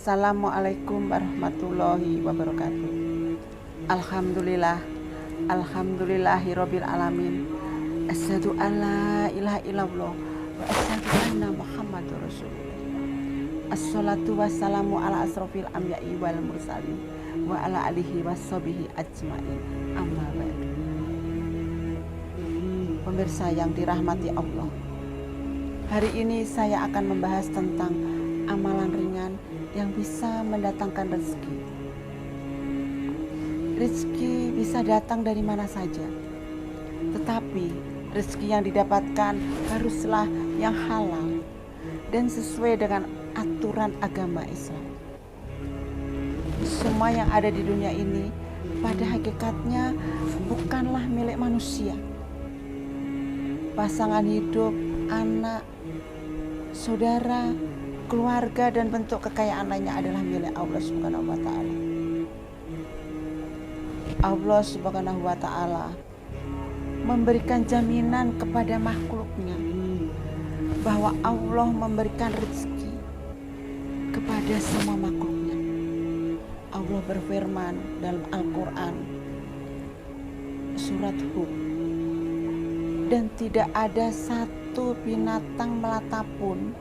Assalamualaikum warahmatullahi wabarakatuh. Alhamdulillah, alhamdulillahirabbil alamin. Asyhadu alla ilaha illallah wa asyhadu anna Muhammadur Rasulullah. Assalatu wassalamu ala asrofil anbiya'i wal mursalin wa ala alihi washabihi ajmain. Amma ba'du. Pemirsa yang dirahmati Allah, hari ini saya akan membahas tentang amalan ringan yang bisa mendatangkan rezeki. Rezeki bisa datang dari mana saja, tetapi rezeki yang didapatkan haruslah yang halal dan sesuai dengan aturan agama Islam. Semua yang ada di dunia ini pada hakikatnya bukanlah milik manusia. Pasangan hidup, anak, saudara, keluarga, dan bentuk kekayaan lainnya adalah milik Allah Subhanahu wa Ta'ala. Allah Subhanahu wa Ta'ala memberikan jaminan kepada makhluknya bahwa Allah memberikan rezeki kepada semua makhluknya. Allah berfirman dalam Al-Quran surat Hud, dan tidak ada satu binatang melata pun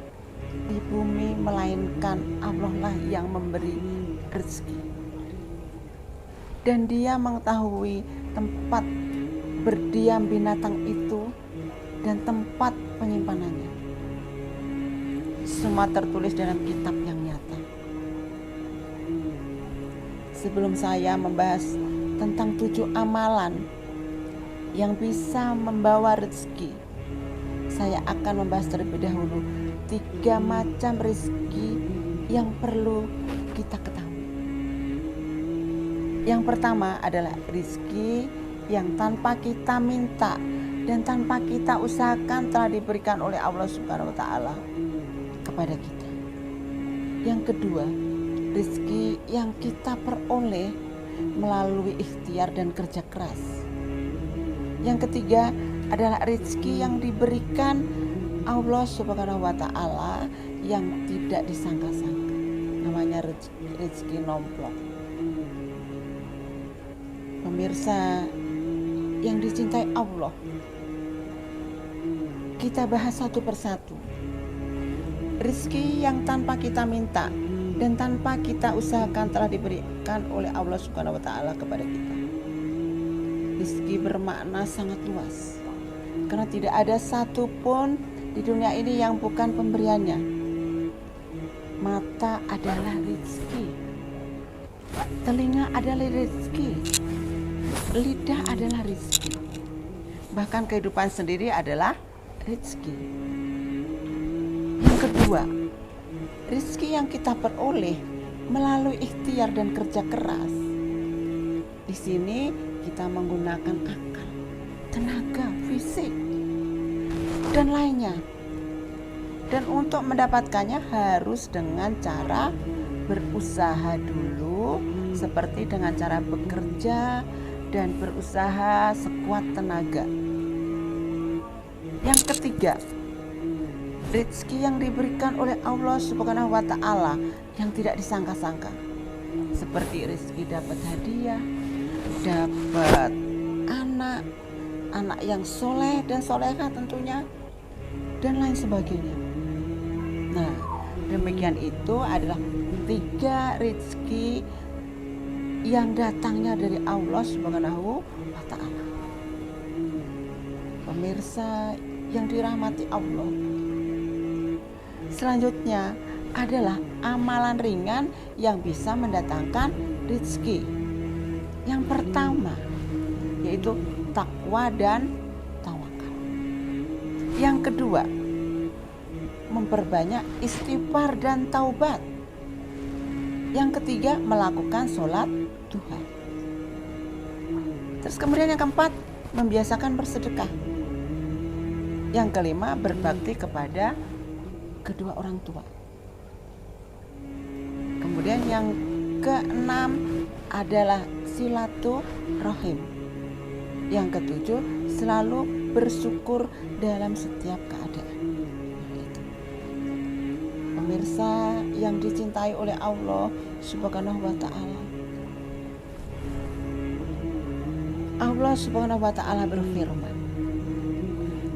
di bumi melainkan Allah lah yang memberi rezeki, dan Dia mengetahui tempat berdiam binatang itu dan tempat penyimpanannya. Semua tertulis dalam kitab yang nyata. Sebelum saya membahas tentang 7 amalan yang bisa membawa rezeki, saya akan membahas terlebih dahulu 3 macam rezeki yang perlu kita ketahui. Yang pertama adalah rezeki yang tanpa kita minta dan tanpa kita usahakan telah diberikan oleh Allah Subhanahu wa Ta'ala kepada kita. Yang kedua, rezeki yang kita peroleh melalui ikhtiar dan kerja keras. Yang ketiga adalah rezeki yang diberikan Allah Subhanahu wa Ta'ala yang tidak disangka-sangka, namanya rezeki nomplok. Pemirsa yang dicintai Allah, kita bahas satu persatu. Rezeki yang tanpa kita minta dan tanpa kita usahakan telah diberikan oleh Allah Subhanahu wa Ta'ala kepada kita. Rezeki bermakna sangat luas, karena tidak ada satupun di dunia ini yang bukan pemberiannya. Mata adalah rezeki, telinga adalah rezeki, lidah adalah rezeki, bahkan kehidupan sendiri adalah rezeki. Yang kedua, rezeki yang kita peroleh melalui ikhtiar dan kerja keras. Di sini kita menggunakan akal, tenaga, fisik, dan lainnya. Dan untuk mendapatkannya harus dengan cara berusaha dulu, seperti dengan cara bekerja dan berusaha sekuat tenaga. Yang ketiga, rezeki yang diberikan oleh Allah Subhanahu wa Ta'ala yang tidak disangka-sangka, seperti rezeki dapat hadiah, dapat anak yang soleh dan solehah tentunya, dan lain sebagainya. Nah, demikian itu adalah 3 rezeki yang datangnya dari Allah Subhanahu wa Ta'ala. Pemirsa yang dirahmati Allah, selanjutnya adalah amalan ringan yang bisa mendatangkan rezeki. Yang pertama yaitu takwa dan tawakal. Yang kedua, memperbanyak istighfar dan taubat. Yang ketiga, melakukan sholat duha. Terus kemudian yang keempat, membiasakan bersedekah. Yang kelima, berbakti kepada kedua orang tua. Kemudian yang keenam adalah silaturahim. Yang ketujuh, selalu bersyukur dalam setiap keadaan. Pemirsa yang dicintai oleh Allah Subhanahu wa ta'ala, Allah Subhanahu wa ta'ala berfirman,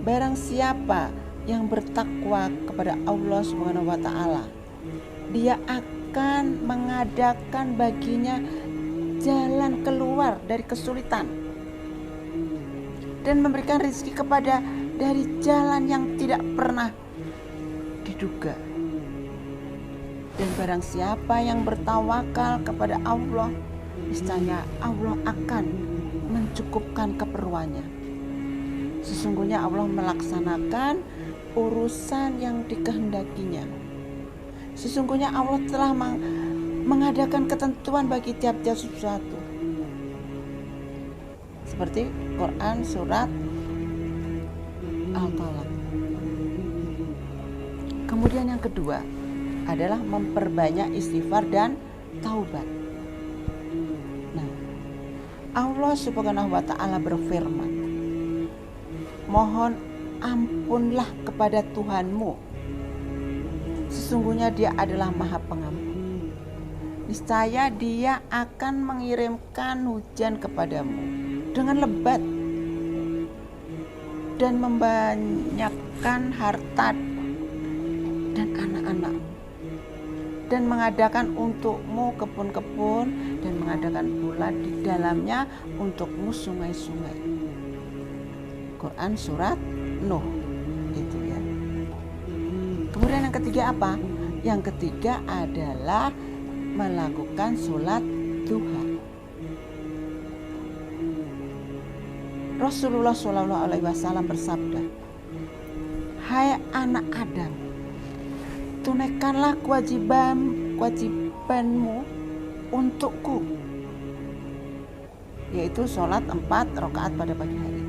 barang siapa yang bertakwa kepada Allah Subhanahu wa ta'ala, Dia akan mengadakan baginya jalan keluar dari kesulitan dan memberikan rezeki kepada dari jalan yang tidak pernah diduga. Dan barang siapa yang bertawakal kepada Allah, niscaya Allah akan mencukupkan keperluannya. Sesungguhnya Allah melaksanakan urusan yang dikehendakinya. Sesungguhnya Allah telah mengadakan ketentuan bagi tiap-tiap sesuatu. Seperti Quran surat Al-Talaq. Kemudian yang kedua adalah memperbanyak istighfar dan taubat. Nah, Allah Subhanahu wa ta'ala berfirman, mohon ampunlah kepada Tuhanmu, sesungguhnya Dia adalah Maha Pengampun. Niscaya Dia akan mengirimkan hujan kepadamu dengan lebat dan membanyakkan harta dan anak-anakmu, dan mengadakan untukmu kebun-kebun, dan mengadakan pula di dalamnya untukmu sungai-sungai. Quran surat Nuh itu ya. Kemudian yang ketiga apa? Yang ketiga adalah melakukan sholat duha. Rasulullah SAW bersabda, hai anak Adam, tunaikanlah kewajibanmu untukku, yaitu sholat 4 rakaat pada pagi hari.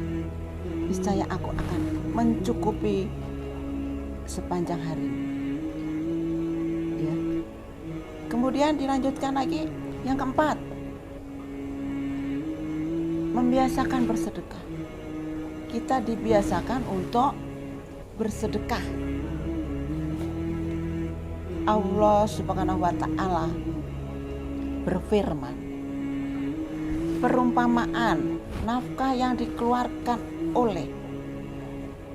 Niscaya aku akan mencukupi sepanjang hari. Ya. Kemudian dilanjutkan lagi yang keempat, membiasakan bersedekah. Kita dibiasakan untuk bersedekah. Allah Subhanahu wa ta'ala berfirman, perumpamaan nafkah yang dikeluarkan oleh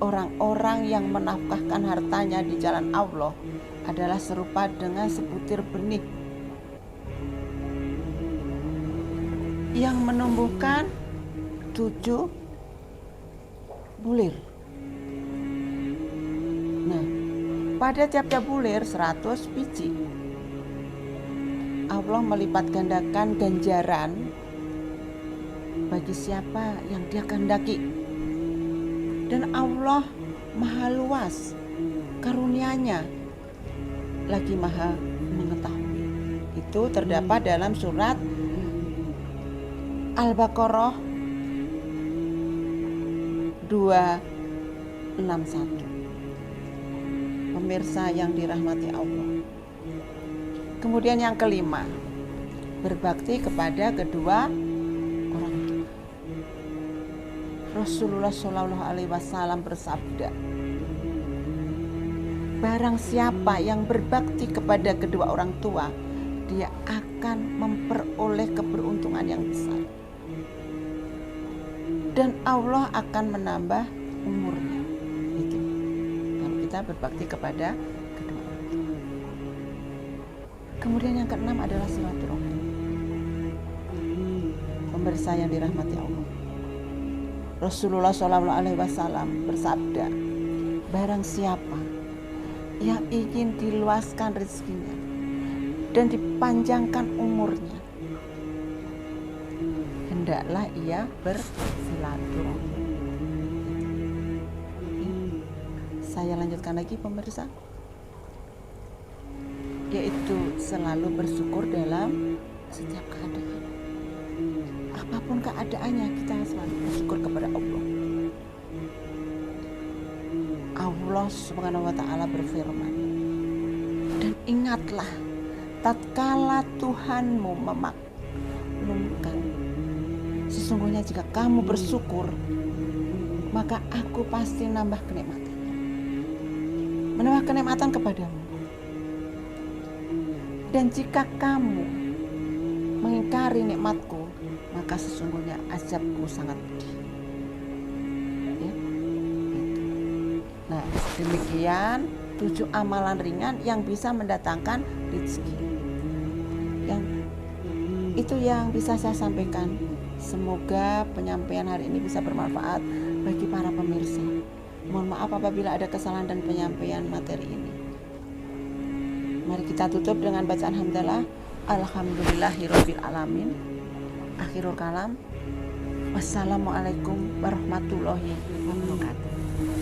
orang-orang yang menafkahkan hartanya di jalan Allah adalah serupa dengan sebutir benih yang menumbuhkan 7 bulir. Nah, pada tiap-tiap bulir 100 biji. Allah melipat gandakan ganjaran bagi siapa yang Dia kehendaki. Dan Allah maha luas karunia-Nya, lagi maha mengetahui. Itu terdapat dalam surat Al-Baqarah 261. Pemirsa yang dirahmati Allah. Kemudian yang kelima, berbakti kepada kedua orang tua. Rasulullah SAW bersabda, barang siapa yang berbakti kepada kedua orang tua, dia akan memperoleh keberuntungan yang besar, dan Allah akan menambah umurnya. Itu kalau kita berbakti kepada kedua orang tua. Kemudian yang keenam adalah silaturahmi. Pemirsa yang dirahmati Allah, Rasulullah SAW bersabda, barang siapa yang ingin diluaskan rezekinya dan dipanjangkan umurnya, hendaklah ia bersilaturahmi. Saya lanjutkan lagi pemirsa, yaitu selalu bersyukur dalam setiap keadaan. Apapun keadaannya, kita selalu bersyukur kepada Allah. Allah Subhanahu wa ta'ala berfirman, dan ingatlah tatkala Tuhanmu memaklumkan, sesungguhnya jika kamu bersyukur, maka aku pasti menambah kenikmatan kepadamu. Dan jika kamu mengingkari nikmatku, maka sesungguhnya azabku sangat pedih. Ya, gitu. Nah, demikian 7 amalan ringan yang bisa mendatangkan rezeki. Yang itu yang bisa saya sampaikan. Semoga penyampaian hari ini bisa bermanfaat bagi para pemirsa. Mohon maaf apabila ada kesalahan dan penyampaian materi ini. Mari kita tutup dengan bacaan hamdalah. Alhamdulillahirabbil alamin. Akhirul kalam. Wassalamualaikum warahmatullahi wabarakatuh.